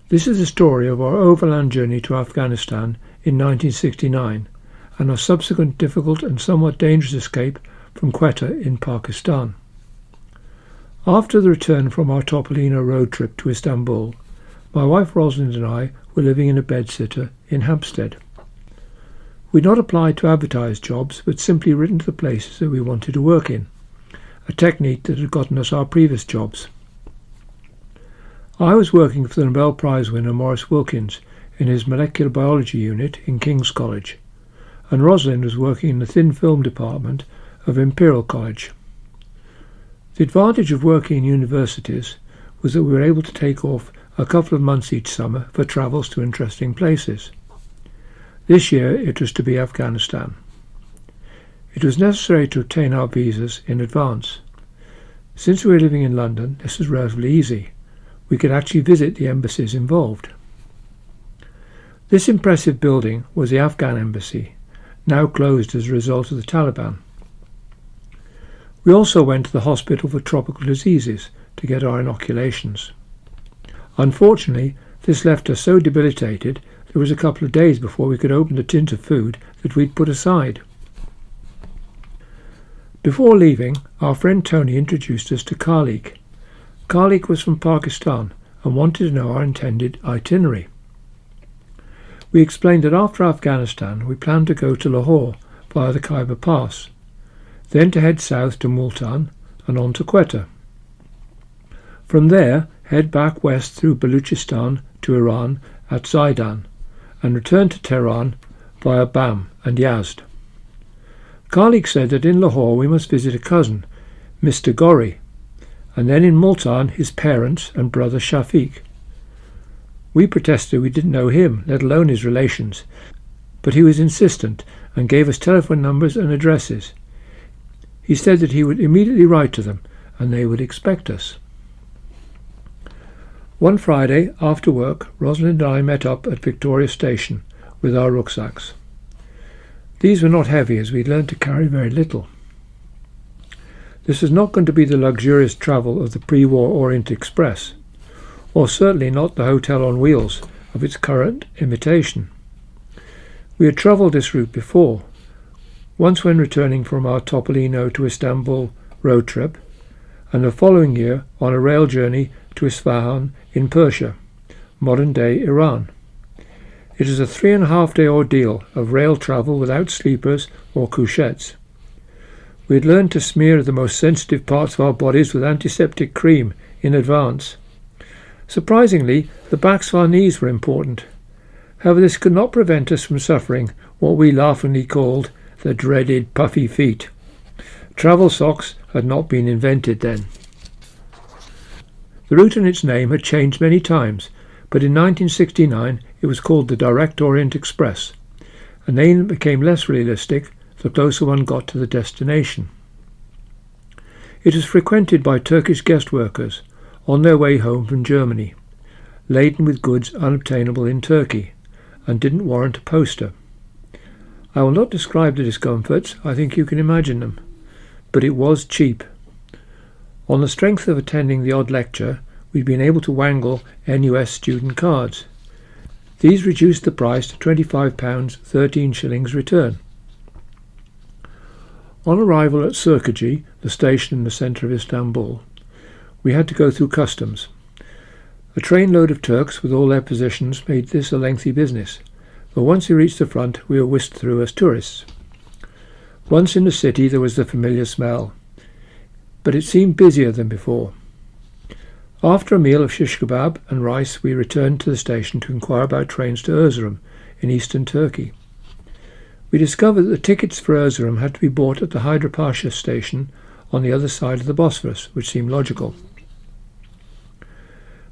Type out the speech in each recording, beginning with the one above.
This is the story of our overland journey to Afghanistan in 1969 and our subsequent difficult and somewhat dangerous escape from Quetta in Pakistan. After the return from our Topolino road trip to Istanbul, my wife Rosalind and I were living in a bedsitter in Hampstead. We'd not applied to advertise jobs, but simply written to the places that we wanted to work in, a technique that had gotten us our previous jobs. I was working for the Nobel Prize winner Maurice Wilkins in his molecular biology unit in King's College, and Rosalind was working in the thin film department of Imperial College. The advantage of working in universities was that we were able to take off a couple of months each summer for travels to interesting places. This year it was to be Afghanistan. It was necessary to obtain our visas in advance. Since we were living in London, this was relatively easy. We could actually visit the embassies involved. This impressive building was the Afghan embassy, now closed as a result of the Taliban. We also went to the Hospital for Tropical Diseases to get our inoculations. Unfortunately, this left us so debilitated it was a couple of days before we could open the tins of food that we'd put aside. Before leaving, our friend Tony introduced us to Khalik. Khalik was from Pakistan and wanted to know our intended itinerary. We explained that after Afghanistan we planned to go to Lahore via the Khyber Pass, then to head south to Multan and on to Quetta. From there, head back west through Baluchistan to Iran at Zaidan, and return to Tehran via Bam and Yazd. Khalik said that in Lahore we must visit a cousin, Mr. Gori, and then in Multan his parents and brother Shafiq. We protested we didn't know him, let alone his relations, but he was insistent and gave us telephone numbers and addresses. He said that he would immediately write to them and they would expect us. One Friday, after work, Rosalind and I met up at Victoria Station with our rucksacks. These were not heavy, as we'd learned to carry very little. This was not going to be the luxurious travel of the pre-war Orient Express, or certainly not the hotel on wheels of its current imitation. We had travelled this route before, once when returning from our Topolino to Istanbul road trip, and the following year on a rail journey to Isfahan in Persia, modern-day Iran. It is a 3.5-day ordeal of rail travel without sleepers or couchettes. We had learned to smear the most sensitive parts of our bodies with antiseptic cream in advance. Surprisingly, the backs of our knees were important. However, this could not prevent us from suffering what we laughingly called the dreaded puffy feet. Travel socks had not been invented then. The route and its name had changed many times, but in 1969 it was called the Direct Orient Express, a name that became less realistic the closer one got to the destination. It was frequented by Turkish guest workers on their way home from Germany, laden with goods unobtainable in Turkey, and didn't warrant a poster. I will not describe the discomforts, I think you can imagine them, but it was cheap. On the strength of attending the odd lecture, we'd been able to wangle NUS student cards. These reduced the price to £25, 13 shillings return. On arrival at Sirkaci, the station in the centre of Istanbul, we had to go through customs. A trainload of Turks with all their possessions made this a lengthy business, but once we reached the front we were whisked through as tourists. Once in the city there was the familiar smell, but it seemed busier than before. After a meal of shish kebab and rice we returned to the station to inquire about trains to Erzurum in eastern Turkey. We discovered that the tickets for Erzurum had to be bought at the Haydarpaşa station on the other side of the Bosphorus, which seemed logical.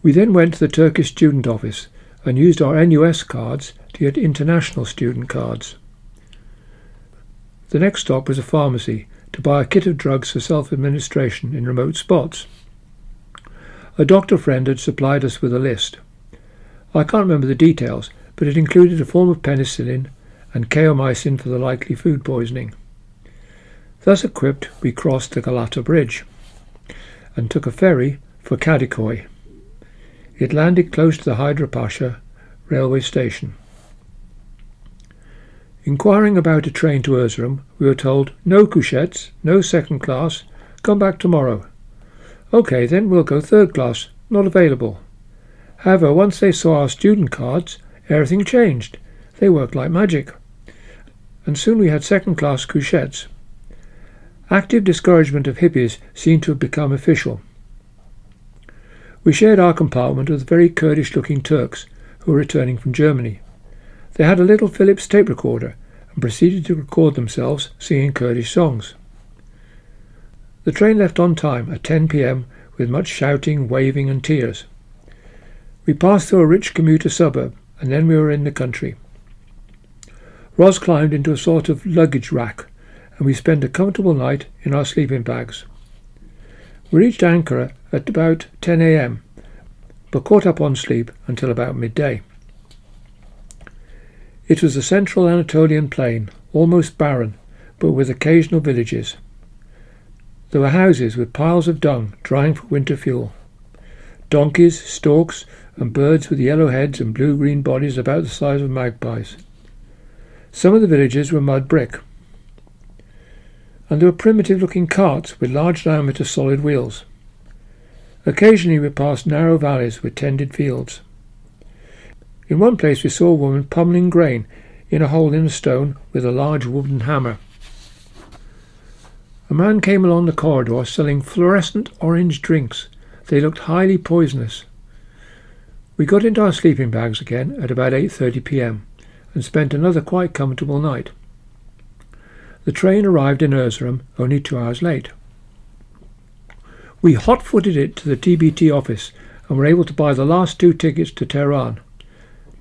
We then went to the Turkish student office and used our NUS cards to get international student cards. The next stop was a pharmacy to buy a kit of drugs for self-administration in remote spots. A doctor friend had supplied us with a list. I can't remember the details, but it included a form of penicillin and chaomycin for the likely food poisoning. Thus equipped, we crossed the Galata Bridge and took a ferry for Kadikoy. It landed close to the Hyderpasha railway station. Inquiring about a train to Erzurum, we were told, "No couchettes, no second class, come back tomorrow." "OK, then we'll go third class, not available." However, once they saw our student cards, everything changed. They worked like magic. And soon we had second class couchettes. Active discouragement of hippies seemed to have become official. We shared our compartment with very Kurdish-looking Turks who were returning from Germany. They had a little Philips tape recorder and proceeded to record themselves singing Kurdish songs. The train left on time at 10 p.m. with much shouting, waving and tears. We passed through a rich commuter suburb and then we were in the country. Ros climbed into a sort of luggage rack and we spent a comfortable night in our sleeping bags. We reached Ankara at about 10 a.m. but caught up on sleep until about midday. It was the central Anatolian plain, almost barren, but with occasional villages. There were houses with piles of dung drying for winter fuel, donkeys, storks, and birds with yellow heads and blue-green bodies about the size of magpies. Some of the villages were mud brick, and there were primitive-looking carts with large diameter solid wheels. Occasionally we passed narrow valleys with tended fields. In one place we saw a woman pummeling grain in a hole in a stone with a large wooden hammer. A man came along the corridor selling fluorescent orange drinks. They looked highly poisonous. We got into our sleeping bags again at about 8:30 p.m. and spent another quite comfortable night. The train arrived in Erzurum only 2 hours late. We hot-footed it to the TBT office and were able to buy the last 2 tickets to Tehran,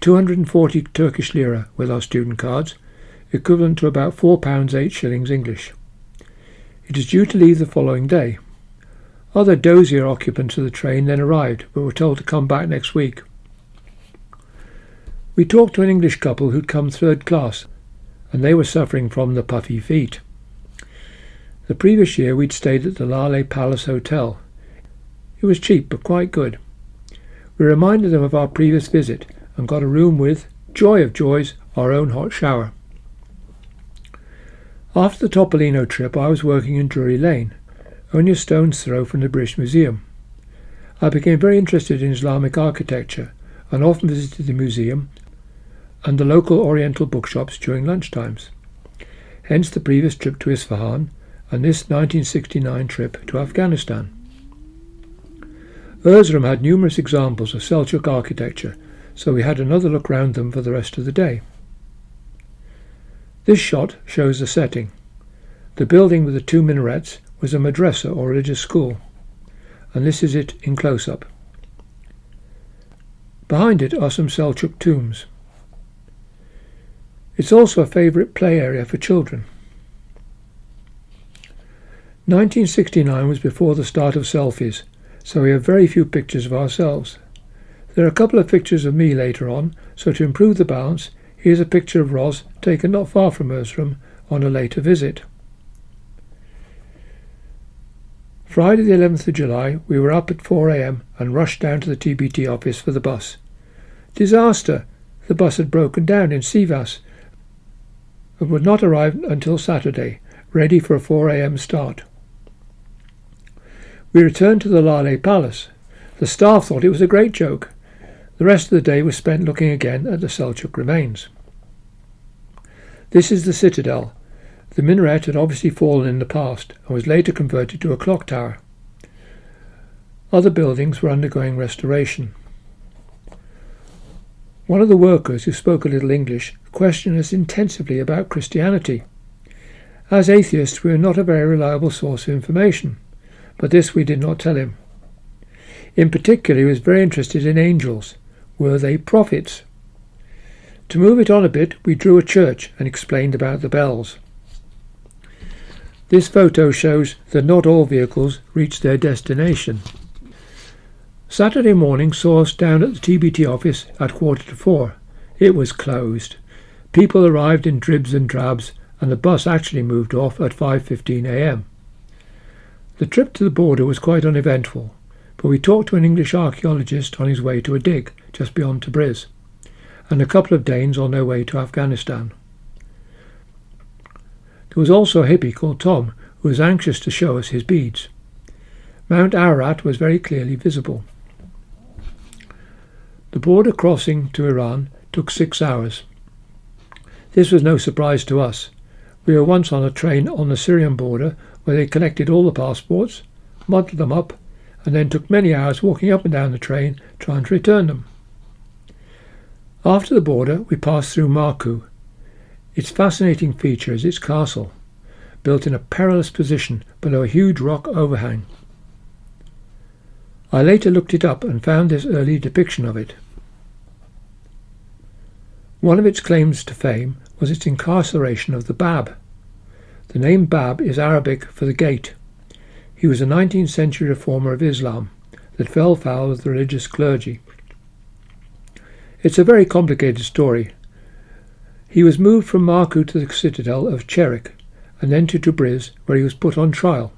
240 Turkish lira with our student cards, equivalent to about £4 8 shillings English. It is due to leave the following day. Other dozier occupants of the train then arrived, but were told to come back next week. We talked to an English couple who'd come third class, and they were suffering from the puffy feet. The previous year we'd stayed at the Lale Palace Hotel. It was cheap but quite good. We reminded them of our previous visit and got a room with, joy of joys, our own hot shower. After the Topolino trip I was working in Drury Lane, only a stone's throw from the British Museum. I became very interested in Islamic architecture and often visited the museum and the local Oriental bookshops during lunchtimes. Hence the previous trip to Isfahan and this 1969 trip to Afghanistan. Erzurum had numerous examples of Seljuk architecture, so we had another look round them for the rest of the day. This shot shows the setting. The building with the 2 minarets was a madrasa or religious school, and this is it in close-up. Behind it are some Seljuk tombs. It's also a favourite play area for children. 1969 was before the start of selfies, so we have very few pictures of ourselves. There are a couple of pictures of me later on, so to improve the balance, here's a picture of Ros taken not far from Erzurum on a later visit. Friday the 11th of July, we were up at 4 a.m. and rushed down to the TBT office for the bus. Disaster! The bus had broken down in Sivas and would not arrive until Saturday, ready for a 4 a.m. start. We returned to the Lale Palace. The staff thought it was a great joke. The rest of the day was spent looking again at the Seljuk remains. This is the citadel. The minaret had obviously fallen in the past and was later converted to a clock tower. Other buildings were undergoing restoration. One of the workers, who spoke a little English, questioned us intensively about Christianity. As atheists, we were not a very reliable source of information, but this we did not tell him. In particular, he was very interested in angels. Were they prophets? To move it on a bit, we drew a church and explained about the bells. This photo shows that not all vehicles reached their destination. Saturday morning saw us down at the TBT office at 4:45. It was closed. People arrived in dribs and drabs, and the bus actually moved off at 5:15 a.m. The trip to the border was quite uneventful. but we talked to an English archaeologist on his way to a dig just beyond Tabriz, and a couple of Danes on their way to Afghanistan. There was also a hippie called Tom who was anxious to show us his beads. Mount Ararat was very clearly visible. The border crossing to Iran took 6 hours. This was no surprise to us. We were once on a train on the Syrian border where they collected all the passports, muddled them up, and then took many hours walking up and down the train trying to return them. After the border, we passed through Marku. Its fascinating feature is its castle, built in a perilous position below a huge rock overhang. I later looked it up and found this early depiction of it. One of its claims to fame was its incarceration of the Bab. The name Bab is Arabic for the gate. He was a 19th century reformer of Islam that fell foul of the religious clergy. It's a very complicated story. He was moved from Marku to the citadel of Cherik and then to Tabriz, where he was put on trial.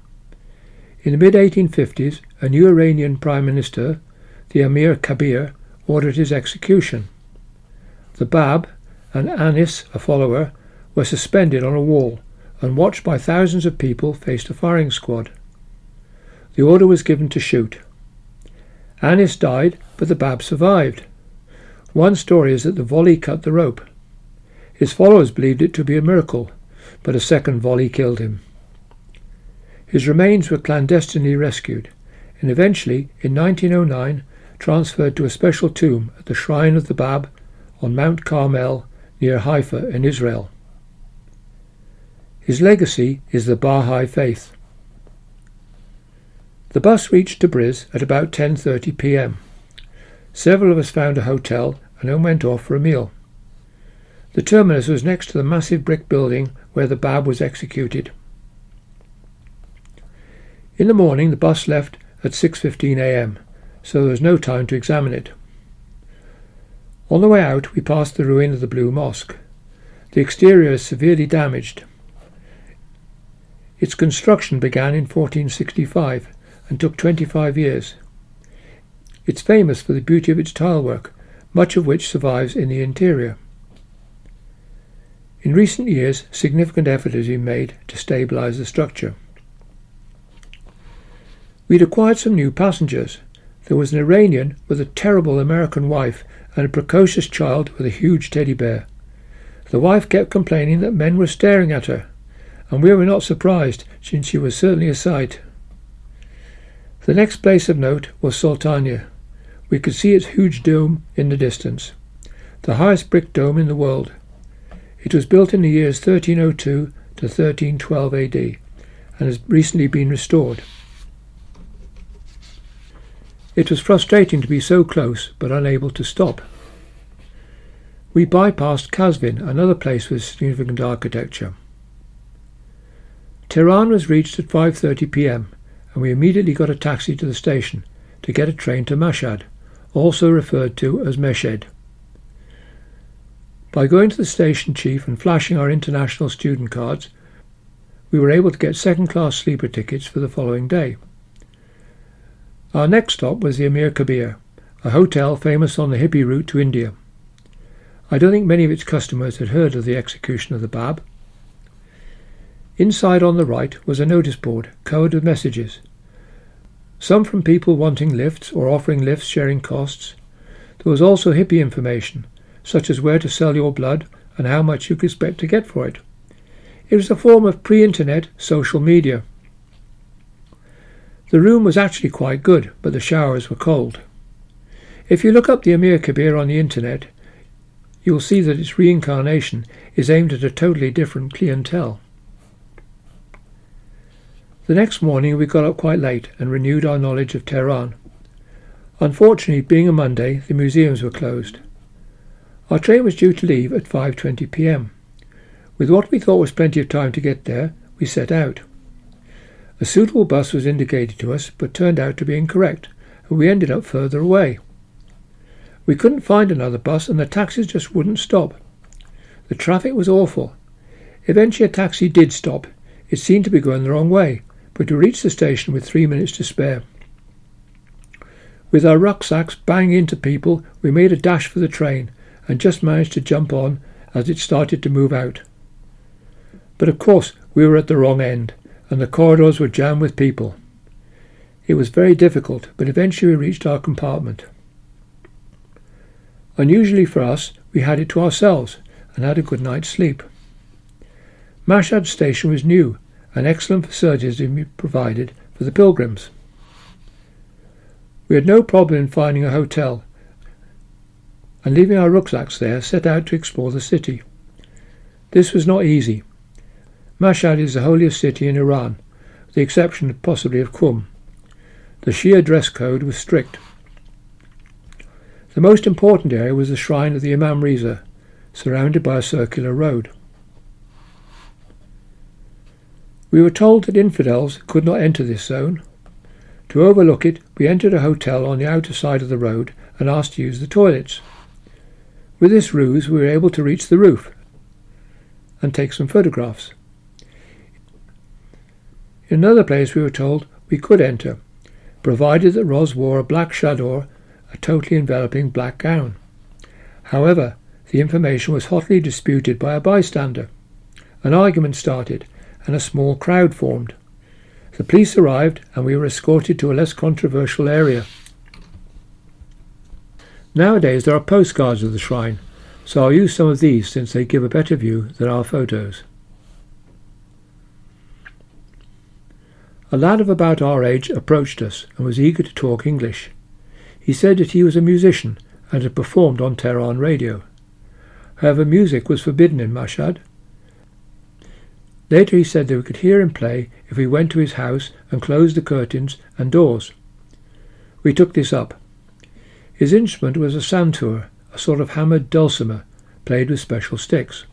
In the mid-1850s, a new Iranian Prime Minister, the Emir Kabir, ordered his execution. The Bab and Anis, a follower, were suspended on a wall and watched by thousands of people faced a firing squad. The order was given to shoot. Anis died, but the Bab survived. One story is that the volley cut the rope. His followers believed it to be a miracle, but a second volley killed him. His remains were clandestinely rescued and eventually, in 1909, transferred to a special tomb at the shrine of the Bab on Mount Carmel near Haifa in Israel. His legacy is the Baha'i faith. The bus reached Tabriz at about 10:30 p.m. Several of us found a hotel and then went off for a meal. The terminus was next to the massive brick building where the Bab was executed. In the morning the bus left at 6:15 a.m, so there was no time to examine it. On the way out we passed the ruin of the Blue Mosque. The exterior is severely damaged. Its construction began in 1465 and took 25 years. It's famous for the beauty of its tilework, much of which survives in the interior. In recent years, significant effort has been made to stabilise the structure. We'd acquired some new passengers. There was an Iranian with a terrible American wife and a precocious child with a huge teddy bear. The wife kept complaining that men were staring at her, and we were not surprised, since she was certainly a sight. The next place of note was Sultania. We could see its huge dome in the distance, the highest brick dome in the world. It was built in the years 1302 to 1312 AD and has recently been restored. It was frustrating to be so close but unable to stop. We bypassed Kazvin, another place with significant architecture. Tehran was reached at 5:30 p.m. and we immediately got a taxi to the station to get a train to Mashhad, also referred to as Meshhed. By going to the station chief and flashing our international student cards, we were able to get second-class sleeper tickets for the following day. Our next stop was the Emir Kabir, a hotel famous on the hippie route to India. I don't think many of its customers had heard of the execution of the Bab. Inside on the right was a notice board covered with messages, some from people wanting lifts or offering lifts sharing costs. There was also hippie information, such as where to sell your blood and how much you could expect to get for it. It was a form of pre-internet social media. The room was actually quite good, but the showers were cold. If you look up the Emir Kabir on the internet, you'll see that its reincarnation is aimed at a totally different clientele. The next morning we got up quite late and renewed our knowledge of Tehran. Unfortunately, being a Monday, the museums were closed. Our train was due to leave at 5:20 p.m. With what we thought was plenty of time to get there, we set out. A suitable bus was indicated to us, but turned out to be incorrect, and we ended up further away. We couldn't find another bus, and the taxis just wouldn't stop. The traffic was awful. Eventually a taxi did stop. It seemed to be going the wrong way, but we reached the station with 3 minutes to spare. With our rucksacks banging into people, we made a dash for the train and just managed to jump on as it started to move out. But of course we were at the wrong end, and the corridors were jammed with people. It was very difficult, but eventually we reached our compartment. Unusually for us, we had it to ourselves and had a good night's sleep. Mashhad station was new, and excellent facilities had been provided for the pilgrims. We had no problem in finding a hotel, and leaving our rucksacks there, set out to explore the city. This was not easy. Mashhad is the holiest city in Iran, with the exception possibly of Qum. The Shia dress code was strict. The most important area was the shrine of the Imam Reza, surrounded by a circular road. We were told that infidels could not enter this zone. To overlook it, we entered a hotel on the outer side of the road and asked to use the toilets. With this ruse, we were able to reach the roof and take some photographs. In another place, we were told we could enter, provided that Roz wore a black chador, a totally enveloping black gown. However, the information was hotly disputed by a bystander. An argument started, and a small crowd formed. The police arrived, and we were escorted to a less controversial area. Nowadays there are postcards of the shrine, so I'll use some of these since they give a better view than our photos. A lad of about our age approached us and was eager to talk English. He said that he was a musician and had performed on Tehran radio. However, music was forbidden in Mashhad. Later he said that we could hear him play if we went to his house and closed the curtains and doors. We took this up. His instrument was a santur, a sort of hammered dulcimer, played with special sticks.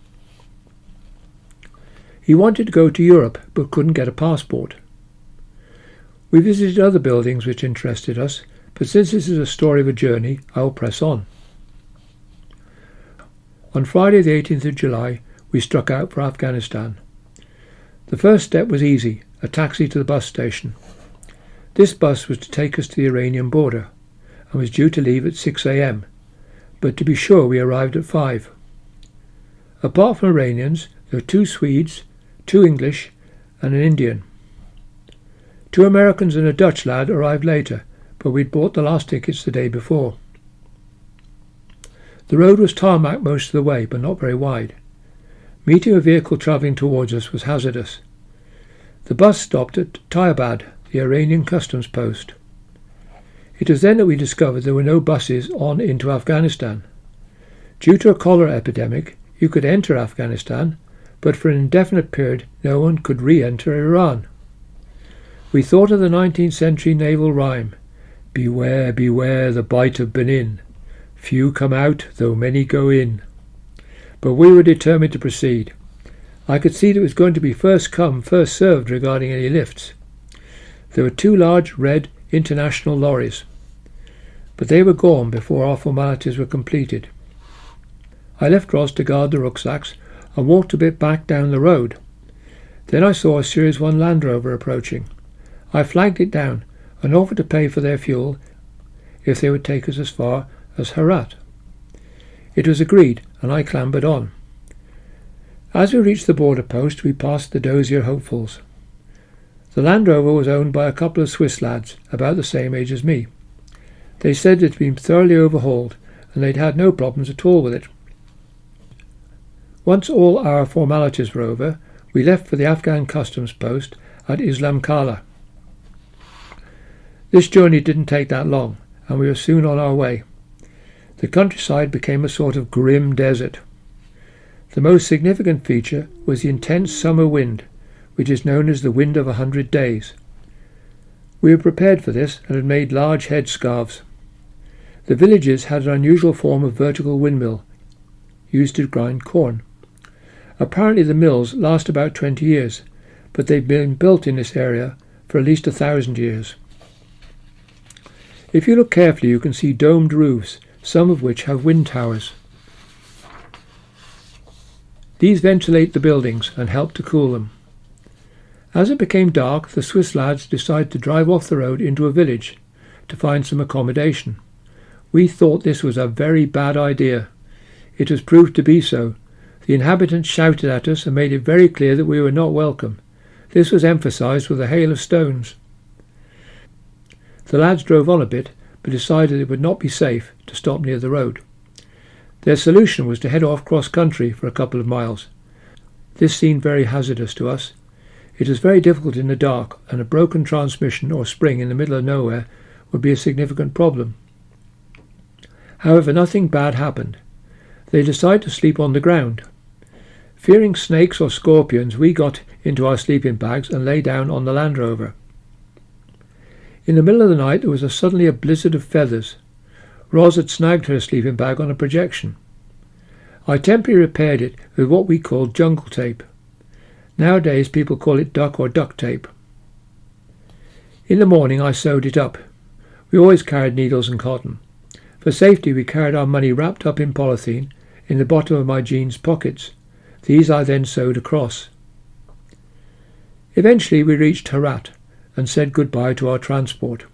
He wanted to go to Europe, but couldn't get a passport. We visited other buildings which interested us, but since this is a story of a journey, I will press on. On Friday the 18th of July, we struck out for Afghanistan. The first step was easy, a taxi to the bus station. This bus was to take us to the Iranian border, and was due to leave at 6 a.m, but to be sure we arrived at 5. Apart from Iranians, there were 2 Swedes, 2 English, and an Indian. 2 Americans and a Dutch lad arrived later, but we'd bought the last tickets the day before. The road was tarmac most of the way, but not very wide. Meeting a vehicle travelling towards us was hazardous. The bus stopped at Tayabad, the Iranian customs post. It was then that we discovered there were no buses on into Afghanistan. Due to a cholera epidemic, you could enter Afghanistan, but for an indefinite period no one could re-enter Iran. We thought of the 19th century naval rhyme, "Beware, beware the bite of Benin. Few come out, though many go in." But we were determined to proceed. I could see that it was going to be first come, first served regarding any lifts. There were 2 large red international lorries, but they were gone before our formalities were completed. I left Ross to guard the rucksacks and walked a bit back down the road. Then I saw a Series 1 Land Rover approaching. I flagged it down and offered to pay for their fuel if they would take us as far as Herat. It was agreed, and I clambered on. As we reached the border post, we passed the Dozier hopefuls. The Land Rover was owned by a couple of Swiss lads, about the same age as me. They said it had been thoroughly overhauled, and they'd had no problems at all with it. Once all our formalities were over, we left for the Afghan customs post at Islamkala. This journey didn't take that long, and we were soon on our way. The countryside became a sort of grim desert. The most significant feature was the intense summer wind, which is known as the wind of 100 days. We were prepared for this and had made large headscarves. The villages had an unusual form of vertical windmill, used to grind corn. Apparently the mills last about 20 years, but they've been built in this area for at least 1,000 years. If you look carefully, you can see domed roofs, some of which have wind towers. These ventilate the buildings and help to cool them. As it became dark, the Swiss lads decided to drive off the road into a village, to find some accommodation. We thought this was a very bad idea. It was proved to be so. The inhabitants shouted at us and made it very clear that we were not welcome. This was emphasised with a hail of stones. The lads drove on a bit, but decided it would not be safe to stop near the road. Their solution was to head off cross-country for a couple of miles. This seemed very hazardous to us. It was very difficult in the dark, and a broken transmission or spring in the middle of nowhere would be a significant problem. However, nothing bad happened. They decided to sleep on the ground. Fearing snakes or scorpions, we got into our sleeping bags and lay down on the Land Rover. In the middle of the night there was suddenly a blizzard of feathers. Ros had snagged her sleeping bag on a projection. I temporarily repaired it with what we called jungle tape. Nowadays people call it duck or duct tape. In the morning I sewed it up. We always carried needles and cotton. For safety we carried our money wrapped up in polythene in the bottom of my jeans pockets. These I then sewed across. Eventually we reached Herat and said goodbye to our transport.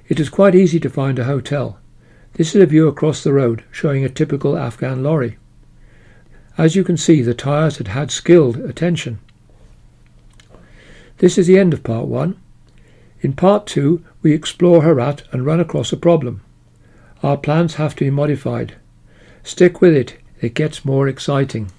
It was quite easy to find a hotel. This is a view across the road showing a typical Afghan lorry. As you can see, the tyres had had skilled attention. This is the end of part 1. In part 2 we explore Herat and run across a problem. Our plans have to be modified. Stick with it, it gets more exciting.